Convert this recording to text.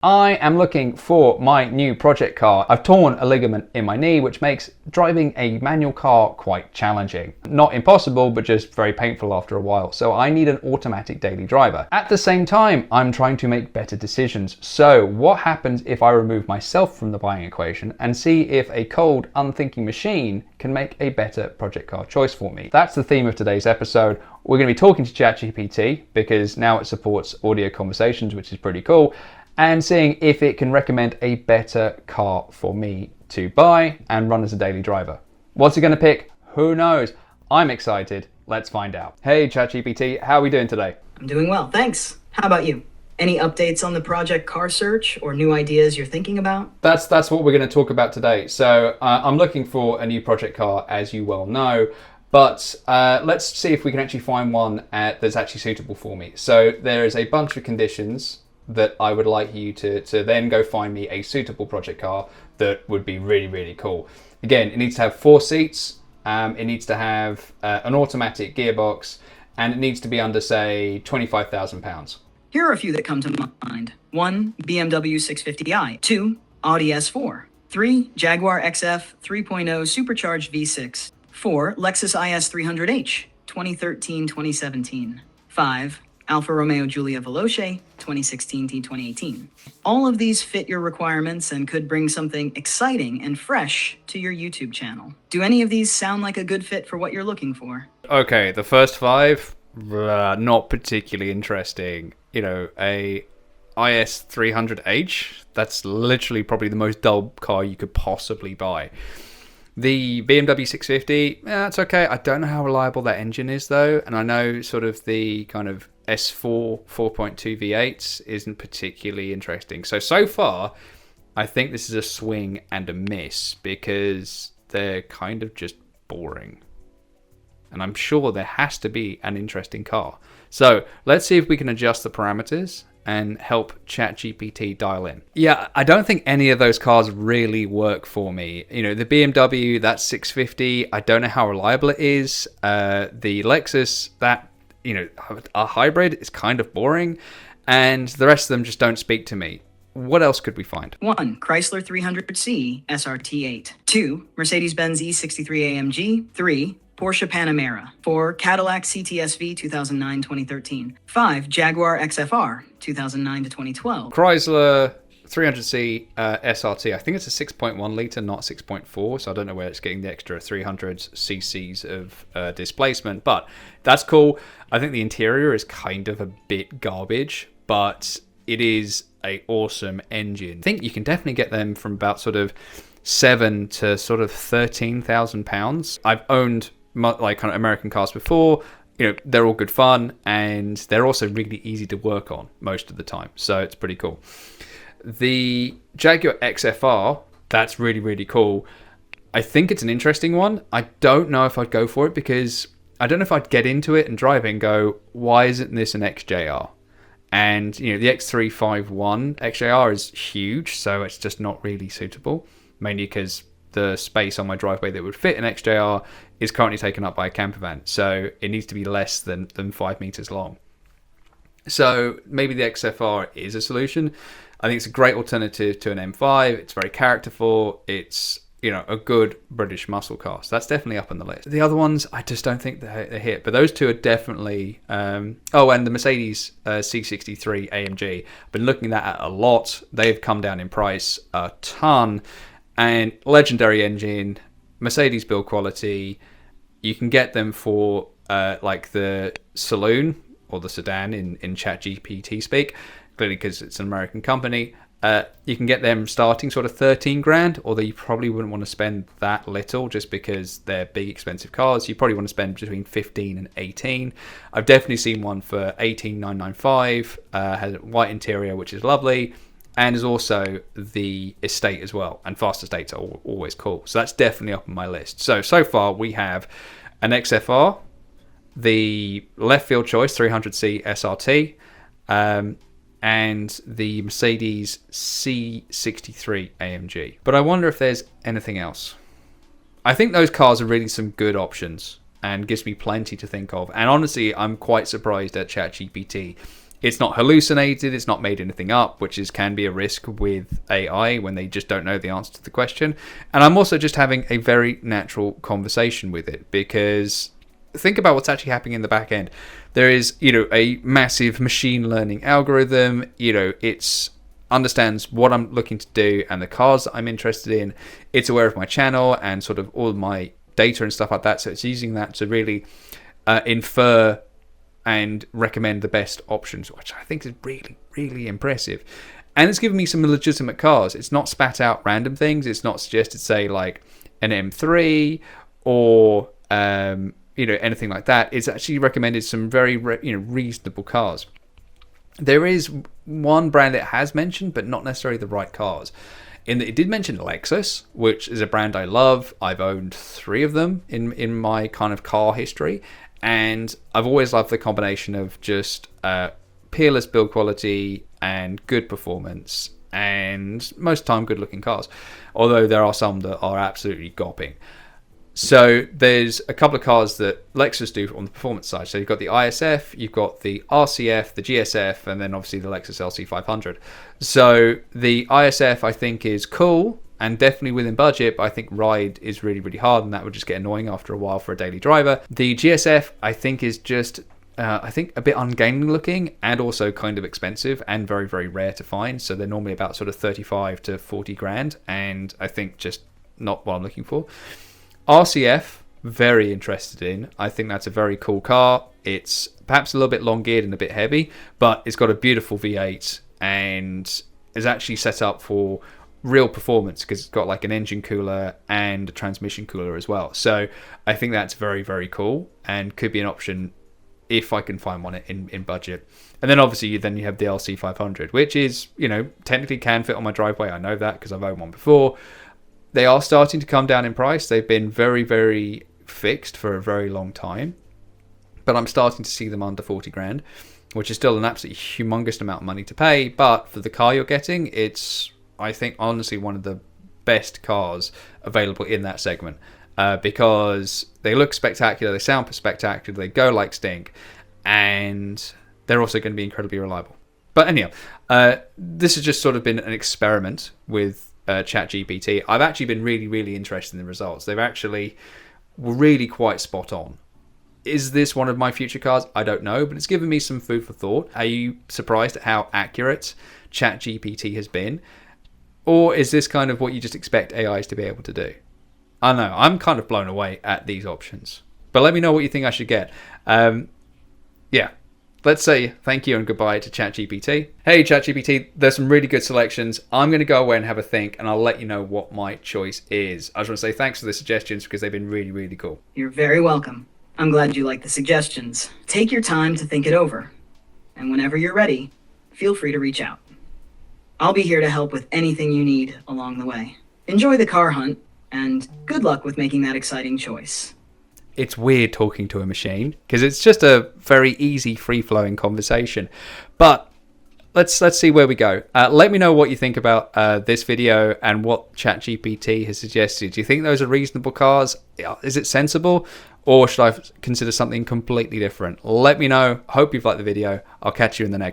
I am looking for my new project car. I've torn a ligament in my knee, which makes driving a manual car quite challenging. Not impossible, but just very painful after a while. So I need an automatic daily driver. At the same time, I'm trying to make better decisions. So what happens if I remove myself from the buying equation and see if a cold, unthinking machine can make a better project car choice for me? That's the theme of today's episode. We're going to be talking to ChatGPT because now it supports audio conversations, which is pretty cool, and seeing if it can recommend a better car for me to buy and run as a daily driver. What's it going to pick? Who knows? I'm excited. Let's find out. Hey ChatGPT, how are we doing today? I'm doing well, thanks. How about you? Any updates on the project car search or new ideas you're thinking about? That's what we're going to talk about today. So I'm looking for a new project car, as you well know. But let's see if we can actually find one that's actually suitable for me. So there is a bunch of conditions that I would like you to then go find me a suitable project car that would be really, really cool. Again, it needs to have 4 seats, it needs to have an automatic gearbox, and it needs to be under, say, £25,000. Here are a few that come to mind. 1. BMW 650i. 2. Audi S4. 3. Jaguar XF 3.0 supercharged V6. 4. Lexus IS 300h 2013-2017. 5. Alfa Romeo Giulia Veloce 2016-2018. All of these fit your requirements and could bring something exciting and fresh to your YouTube channel. Do any of these sound like a good fit for what you're looking for? Okay, the first 5, not particularly interesting. You know, a IS 300h, that's literally probably the most dull car you could possibly buy. The BMW 650, that's okay. I don't know how reliable that engine is though, and I know sort of the kind of S4 4.2 V8s isn't particularly interesting. So far, I think this is a swing and a miss because they're kind of just boring. And I'm sure there has to be an interesting car. So let's see if we can adjust the parameters and help ChatGPT dial in. Yeah, I don't think any of those cars really work for me. You know, the BMW, that 650, I don't know how reliable it is. The Lexus, that, you know, a hybrid is kind of boring. And the rest of them just don't speak to me. What else could we find? 1. Chrysler 300C SRT8. 2. Mercedes-Benz E63 AMG. 3. Porsche Panamera. 4. Cadillac CTS-V 2009-2013. 5. Jaguar XFR 2009-2012. Chrysler 300C SRT. I think it's a 6.1 litre, not 6.4. So I don't know where it's getting the extra 300 cc's of displacement, but that's cool. I think the interior is kind of a bit garbage, but it is an awesome engine. I think you can definitely get them from about sort of £7,000 to sort of £13,000. I've owned like kind of American cars before. You know, they're all good fun and they're also really easy to work on most of the time, so it's pretty cool. The Jaguar XFR, that's really, really cool. I think it's an interesting one. I don't know if I'd go for it because I don't know if I'd get into it and drive it and go, why isn't this an XJR? And you know, the X351 XJR is huge, so it's just not really suitable, mainly because the space on my driveway that would fit an XJR is currently taken up by a camper van, so it needs to be less than 5 meters long. So maybe the XFR is a solution. I think it's a great alternative to an M5. It's very characterful. It's, you know, a good British muscle car. So that's definitely up on the list. The other ones, I just don't think they hit, but those two are definitely. And the Mercedes C63 AMG. I've been looking at that a lot. They've come down in price a ton. And legendary engine, Mercedes build quality. You can get them for like the saloon or the sedan in ChatGPT speak, clearly because it's an American company. You can get them starting sort of 13 grand, although you probably wouldn't want to spend that little just because they're big, expensive cars. You probably want to spend between 15 and 18. I've definitely seen one for 18,995, has a white interior, which is lovely. And there's also the estate as well. And fast estates are always cool. So that's definitely up on my list. So far we have an XFR, the left field choice 300C SRT, and the Mercedes C63 AMG. But I wonder if there's anything else. I think those cars are really some good options and gives me plenty to think of. And honestly, I'm quite surprised at ChatGPT It's not hallucinated, it's not made anything up, which can be a risk with AI when they just don't know the answer to the question. And I'm also just having a very natural conversation with it, because think about what's actually happening in the back end. There is, a massive machine learning algorithm. It's understands what I'm looking to do and the cars that I'm interested in. It's aware of my channel and sort of all of my data and stuff like that. So it's using that to really infer and recommend the best options, which I think is really, really impressive. And it's given me some legitimate cars. It's not spat out random things. It's not suggested, say, like an M3 or anything like that. It's actually recommended some very reasonable cars. There is one brand it has mentioned, but not necessarily the right cars. In that it did mention Lexus, which is a brand I love. I've owned 3 of them in my kind of car history. And I've always loved the combination of just peerless build quality and good performance, and most of the time good looking cars, although there are some that are absolutely gopping. So there's a couple of cars that Lexus do on the performance side. So you've got the ISF, you've got the RCF, the GSF, and then obviously the Lexus LC500. So the ISF I think is cool and definitely within budget, but I think ride is really, really hard, and that would just get annoying after a while for a daily driver. The GSF I think is just a bit ungainly looking, and also kind of expensive and very, very rare to find. So they're normally about sort of 35 to 40 grand, and I think just not what I'm looking for. RCF, very interested in. I think that's a very cool car. It's perhaps a little bit long geared and a bit heavy, but it's got a beautiful V8 and is actually set up for real performance, because it's got like an engine cooler and a transmission cooler as well. So I think that's very, very cool and could be an option if I can find one in budget. And then obviously you have the LC500, which is, technically can fit on my driveway. I know that because I've owned one before. They are starting to come down in price. They've been very, very fixed for a very long time, but I'm starting to see them under 40 grand, which is still an absolutely humongous amount of money to pay. But for the car you're getting, it's, I think, honestly one of the best cars available in that segment, because they look spectacular, they sound spectacular, they go like stink, and they're also going to be incredibly reliable. But anyhow, this has just sort of been an experiment with Chat GPT. I've actually been really, really interested in the results. They've actually were really quite spot on. Is this one of my future cars? I don't know, but it's given me some food for thought. Are you surprised at how accurate Chat GPT has been? Or is this kind of what you just expect AIs to be able to do? I don't know. I'm kind of blown away at these options. But let me know what you think I should get. Yeah. Let's say thank you and goodbye to ChatGPT. Hey ChatGPT, there's some really good selections. I'm going to go away and have a think, and I'll let you know what my choice is. I just want to say thanks for the suggestions, because they've been really, really cool. You're very welcome. I'm glad you like the suggestions. Take your time to think it over. And whenever you're ready, feel free to reach out. I'll be here to help with anything you need along the way. Enjoy the car hunt, and good luck with making that exciting choice. It's weird talking to a machine, because it's just a very easy, free-flowing conversation. But let's see where we go. Let me know what you think about this video and what ChatGPT has suggested. Do you think those are reasonable cars? Is it sensible? Or should I consider something completely different? Let me know. Hope you've liked the video. I'll catch you in the next one.